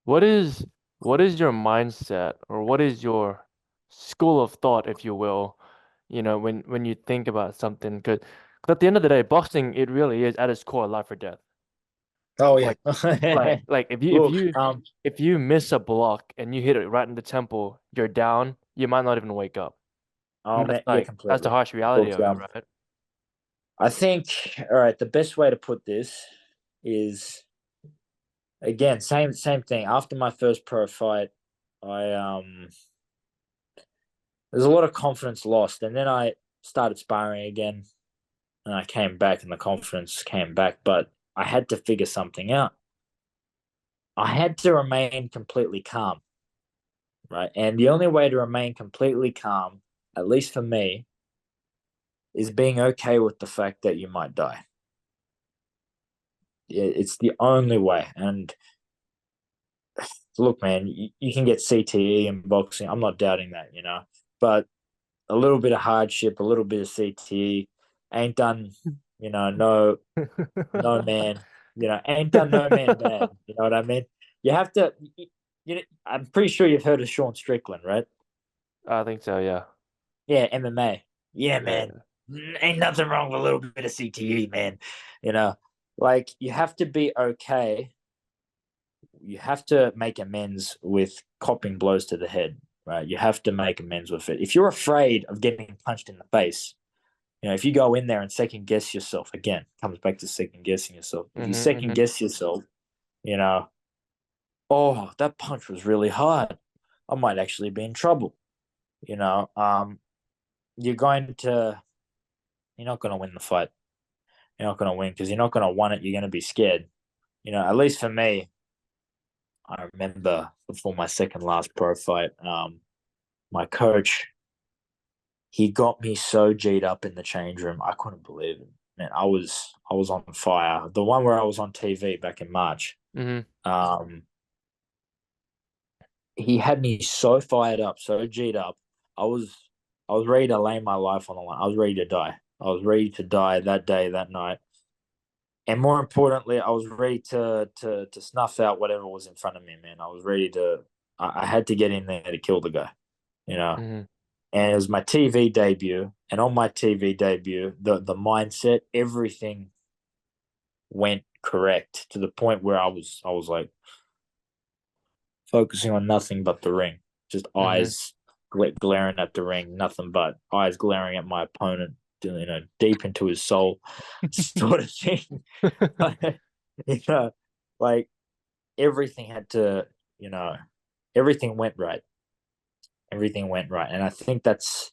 What is what is your mindset or what is your school of thought, if you will, when you think about something? Because at the end of the day, boxing, it really is at its core life or death. Oh yeah. Like like if you if Look, you if you miss a block and you hit it right in the temple, you're down. You might not even wake up. oh And that's man, yeah, that's the completely. harsh reality Look, of it, right? I think all right, the best way to put this is again, same thing. After my first pro fight, I there's a lot of confidence lost, and then I started sparring again, and I came back, and the confidence came back. But I had to figure something out. I had to remain completely calm, right? And the only way to remain completely calm, at least for me, is being okay with the fact that you might die. It's the only way. And look, man, you can get CTE in boxing. I'm not doubting that, but a little bit of hardship, a little bit of CTE ain't done, no man, ain't done no man bad. You know what I mean? You have to, I'm pretty sure you've heard of Sean Strickland, right? I think so, yeah. Yeah, MMA. Yeah, man. Yeah. Ain't nothing wrong with a little bit of CTE, man. You know, like you have to be okay. You have to make amends with copping blows to the head, right? You have to make amends with it. If you're afraid of getting punched in the face, if you go in there and second guess yourself, again, comes back to second guessing yourself. If you Mm-hmm. second Mm-hmm. guess yourself, you know, oh, that punch was really hard. I might actually be in trouble. You know, you're going to, you're not going to win the fight. You're not going to win because you're not going to want it. You're going to be scared. At least for me, I remember before my second last pro fight, my coach, he got me so G'd up in the change room. I couldn't believe it. Man, I was on fire. The one where I was on TV back in March. Mm-hmm. Um, he had me so fired up, so G'd up. I was I was ready to lay my life on the line. I was ready to die. I was ready to die that day, that night. And more importantly, I was ready to snuff out whatever was in front of me, man. I was ready to I had to get in there to kill the guy, you know. Mm-hmm. And it was my TV debut. And on my TV debut, the mindset, everything went correct to the point where I was like focusing on nothing but the ring, just Mm-hmm. eyes glaring at the ring, nothing but eyes glaring at my opponent, deep into his soul, sort of thing. you know, like everything had to, you know, everything went right. Everything went right, and I think that's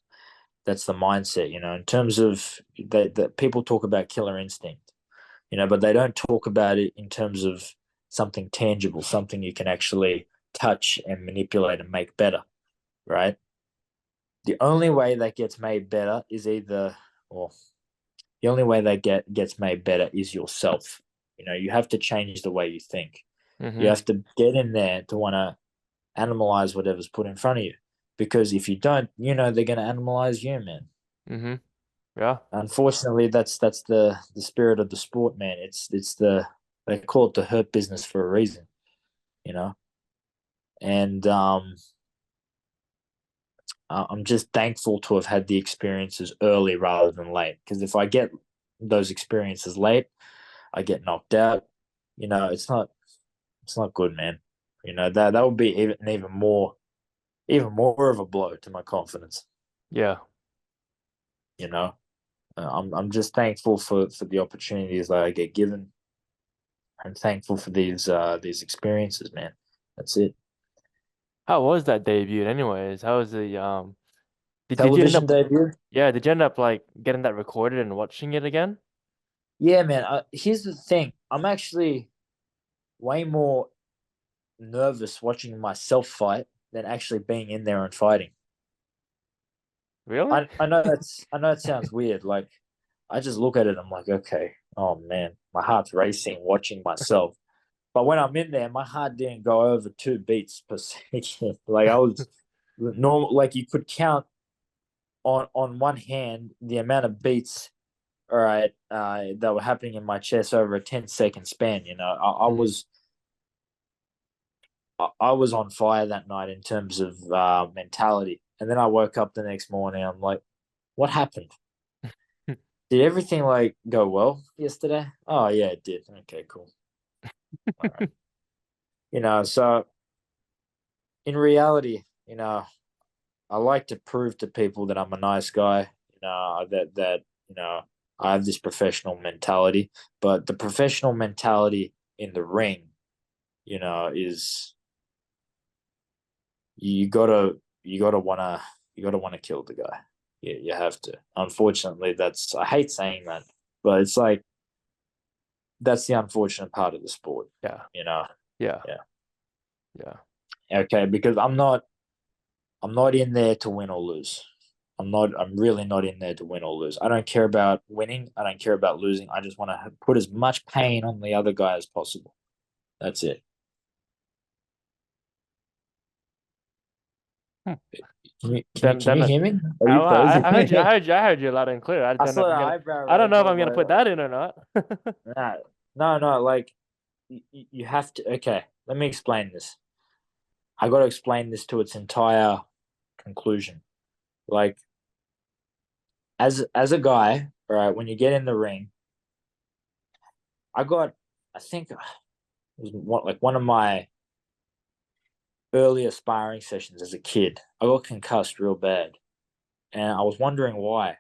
the mindset. In terms of that people talk about killer instinct, but they don't talk about it in terms of something tangible, something you can actually touch and manipulate and make better, right? The only way that gets made better is either, or the only way that gets made better is yourself. You have to change the way you think. You Mm-hmm. have to get in there to want to animalize whatever's put in front of you. Because if you don't, they're going to animalize you, man. Mm-hmm. Yeah. Unfortunately, that's the spirit of the sport, man. It's they call it the hurt business for a reason, you know. And I'm just thankful to have had the experiences early rather than late. Because if I get those experiences late, I get knocked out. It's not good, man. That would be even more of a blow to my confidence. Yeah. You know, I'm just thankful for the opportunities that I get given. I'm thankful for these experiences, man. That's it. How was that debut anyways? How was the did you end Television up debut. yeah, did you end up like getting that recorded and watching it again? Yeah, man. Here's the thing. I'm actually way more nervous watching myself fight than actually being in there and fighting. Really? I know it sounds weird. Like I just look at it, I'm like, okay, oh man, my heart's racing watching myself. But when I'm in there, my heart didn't go over 2 beats per second. Like I was normal. Like you could count on one hand the amount of beats, all right, that were happening in my chest over a 10-second span. Mm-hmm. I was on fire that night in terms of mentality. And then I woke up the next morning. I'm like, what happened? Did everything like go well yesterday? Oh yeah, it did. Okay, cool. All right. So in reality, I like to prove to people that I'm a nice guy. That I have this professional mentality, but the professional mentality in the ring, is you gotta wanna kill the guy. You have to. Unfortunately, I hate saying that, but it's like that's the unfortunate part of the sport. Yeah. You know, Yeah. yeah. Yeah. Okay, because I'm not in there to win or lose. I'm really not in there to win or lose. I don't care about winning. I don't care about losing. I just want to put as much pain on the other guy as possible. That's it. Hmm. Can you Then hear me? Are I, you I frozen? I heard you I heard you loud and clear. I saw the eyebrow I don't raise. know I if I'm was gonna like, put that in or not. nah, no, no. Like you have to. Okay, let me explain this. I got to explain this to its entire conclusion. Like as a guy, right? When you get in the ring, I think it was one of my earlier sparring sessions as a kid, I got concussed real bad, and I was wondering why.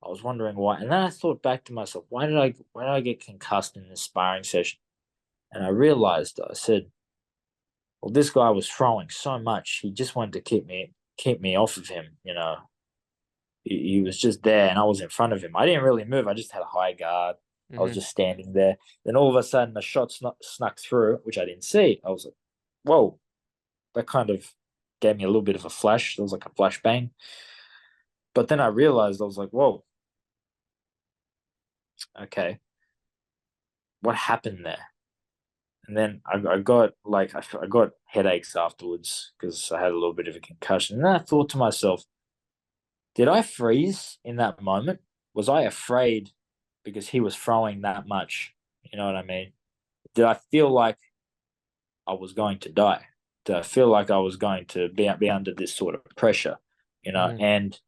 And then I thought back to myself, why did I get concussed in this sparring session? And I realized, I said, well, this guy was throwing so much, he just wanted to keep me off of him. He was just there, and I was in front of him. I didn't really move. I just had a high guard. I was Mm-hmm. just standing there. Then all of a sudden, a shot snuck through, which I didn't see. I was like, whoa, that kind of gave me a little bit of a flash. There was like a flashbang. But then I realized, I was like, whoa, okay, what happened there? And then I got I got headaches afterwards because I had a little bit of a concussion. And then I thought to myself, did I freeze in that moment? Was I afraid because he was throwing that much? You know what I mean? Did I feel like I was going to die? Did I feel like I was going to be under this sort of pressure? Mm-hmm. And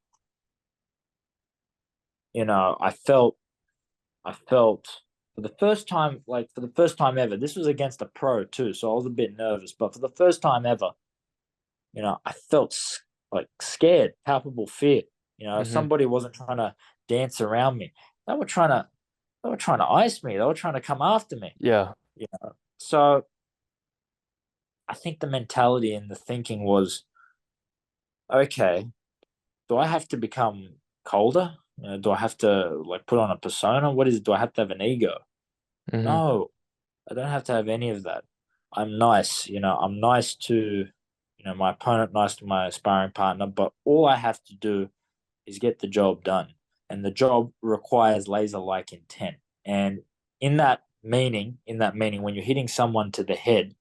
I felt for the first time ever. This was against a pro too, so I was a bit nervous. But for the first time ever, I felt like scared, palpable fear. Mm-hmm. Somebody wasn't trying to dance around me. They were trying to, they were trying to ice me. They were trying to come after me. Yeah. So I think the mentality and the thinking was, okay, do I have to become colder? Do I have to like put on a persona? What is it? Do I have to have an ego? Mm-hmm. No, I don't have to have any of that. I'm nice. I'm nice to, my opponent, nice to my sparring partner, but all I have to do is get the job done. And the job requires laser-like intent. And in that meaning, when you're hitting someone to the head,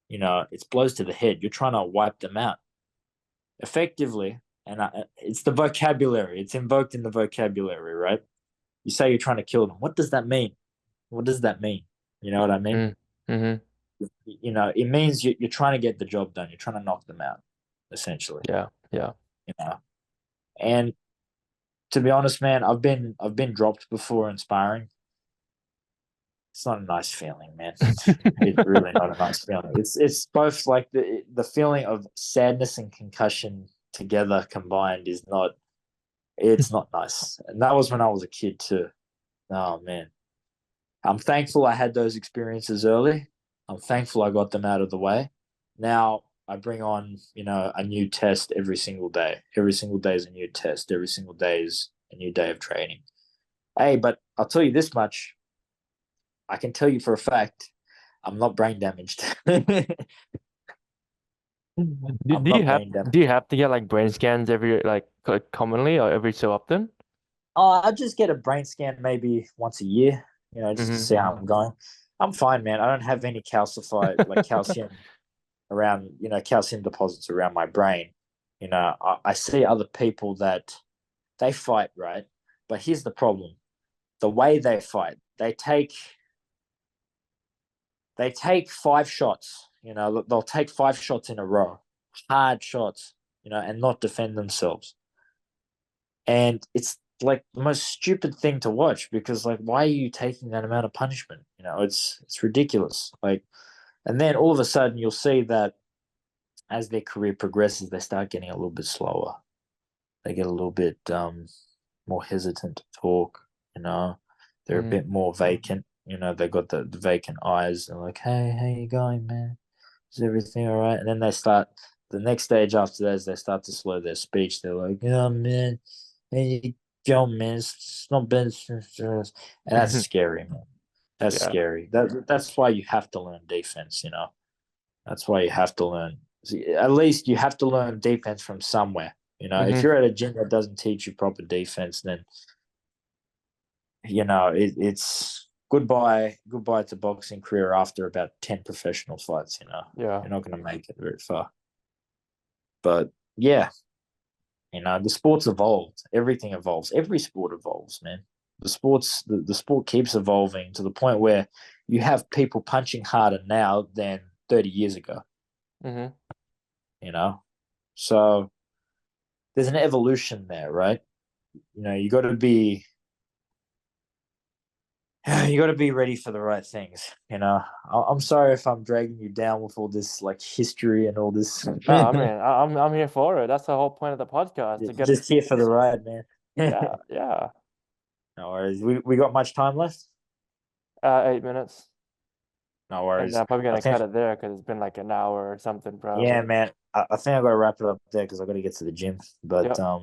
it's blows to the head. You're trying to wipe them out effectively. And it's the vocabulary. It's invoked in the vocabulary, right? You say you're trying to kill them. What does that mean? What does that mean? You know what I mean? Mm-hmm. It means you're trying to get the job done. You're trying to knock them out, essentially. Yeah. Yeah. You know, and to be honest, man, I've been dropped before in sparring. It's not a nice feeling, man. It's really not a nice feeling. It's both like the feeling of sadness and concussion together combined is not. It's not nice, and that was when I was a kid too. Oh man, I'm thankful I had those experiences early. I'm thankful I got them out of the way. Now I bring on, a new test every single day. Every single day is a new test. Every single day is a new day of training. Hey, but I'll tell you this much. I can tell you for a fact, I'm not brain damaged. Do, I'm do you not have brain damaged. do you have to get like brain scans every commonly or every so often? I just get a brain scan maybe once a year, just to Mm-hmm. see how I'm going. I'm fine, man. I don't have any calcified like calcium deposits around my brain. I see other people that they fight, right? But here's the problem. The way they fight, they take 5 shots. They'll take 5 shots in a row, hard shots, and not defend themselves. And it's like the most stupid thing to watch because, like, why are you taking that amount of punishment? It's ridiculous. Like, and then all of a sudden you'll see that as their career progresses, they start getting a little bit slower. They get a little bit more hesitant to talk. You know, they're a Mm-hmm. bit more vacant. They got the vacant eyes. They're like, "Hey, how you going, man? Is everything all right?" And then they start. The next stage after that is they start to slow their speech. They're like, "Oh man, hey, you going, man? It's not bad." And that's scary, man. That's Yeah. scary. That's why you have to learn defense. That's why you have to learn. At least you have to learn defense from somewhere. If Mm-hmm. you're at a gym that doesn't teach you proper defense, then it's goodbye to boxing career after about 10 professional fights. Yeah. You're not going to make it very far. But yeah, the sport's evolved. Everything evolves. Every sport evolves, man. The sport keeps evolving to the point where you have people punching harder now than 30 years ago. Mm-hmm. You know, so there's an evolution there, right? You got to be you got to be ready for the right things. I'm sorry if I'm dragging you down with all this like history and all this. No, I mean, I'm here for it. That's the whole point of the podcast to get. Just here for the ride, man. Yeah, yeah. No worries. We got much time left. 8 minutes, No and worries. I'm probably I gonna cut think, it there because it's been like an hour or something, yeah, probably. man. I think I got to wrap it up there because I got to get to the gym. But Yep.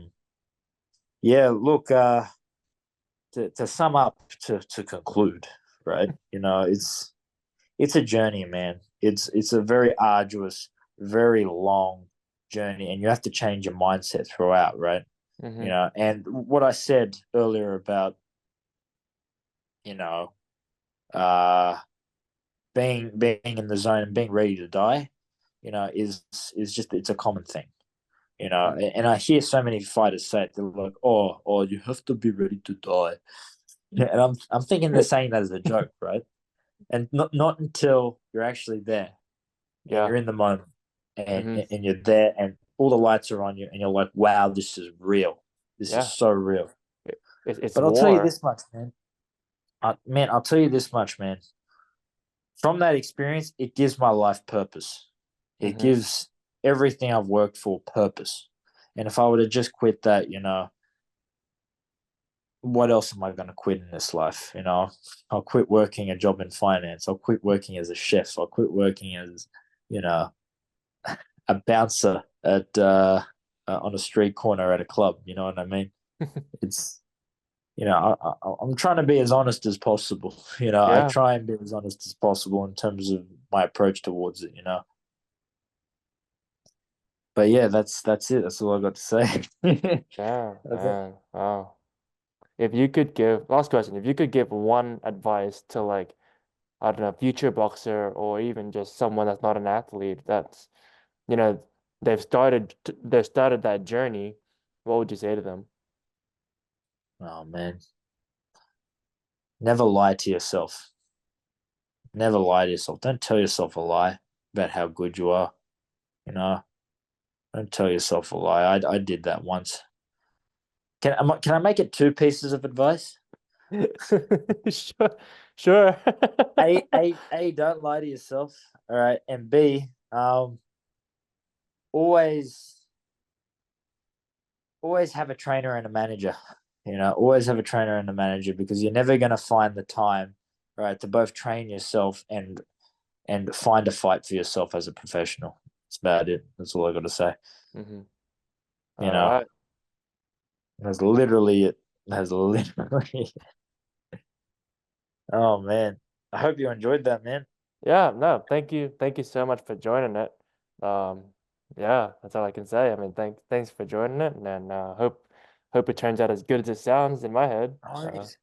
yeah. Look, to sum up, to conclude, right? It's a journey, man. It's a very arduous, very long journey, and you have to change your mindset throughout, right? Mm-hmm. And what I said earlier about you know, uh, being in the zone and being ready to die, is just it's a common thing. Mm-hmm. And I hear so many fighters say it. They're like, "Oh, you have to be ready to die," and I'm thinking they're saying that as a joke, right? And not until you're actually there and Yeah. you're in the moment and Mm-hmm. and you're there and all the lights are on you and you're like, "Wow, this is real. This is Yeah. so real." It's But I'll tell you war. this much, man. I'll tell you this much, man. From that experience, it gives my life purpose. It Mm-hmm. gives everything I've worked for purpose. And if I were to just quit that, what else am I going to quit in this life? I'll quit working a job in finance. I'll quit working as a chef. I'll quit working as, you know, a bouncer at on a street corner at a club. You know what I mean? It's I'm trying to be as honest as possible. I Yeah. try and be as honest as possible in terms of my approach towards it. But yeah, that's it. That's all I got to say. Yeah, That's it. man. Wow. If you could give, last question, if you could give one advice to like, I don't know, future boxer or even just someone that's not an athlete that's, you know, they've started that journey, what would you say to them? Oh man, never lie to yourself. Never lie to yourself. Don't tell yourself a lie about how good you are. You know, don't tell yourself a lie. I did that once. Can I make it two pieces of advice? Sure. Sure. Don't lie to yourself. All right, and B, always always have a trainer and a manager. Always have a trainer and a manager because you're never going to find the time, right, to both train yourself and find a fight for yourself as a professional. That's about it. That's all I got to say. hmm You All know, right. that's literally it. That's literally. Oh man, I hope you enjoyed that, man. Yeah, no, thank you. Thank you so much for joining it. Um, yeah, that's all I can say. I mean, thanks for joining it and hope it turns out as good as it sounds in my head. Oh,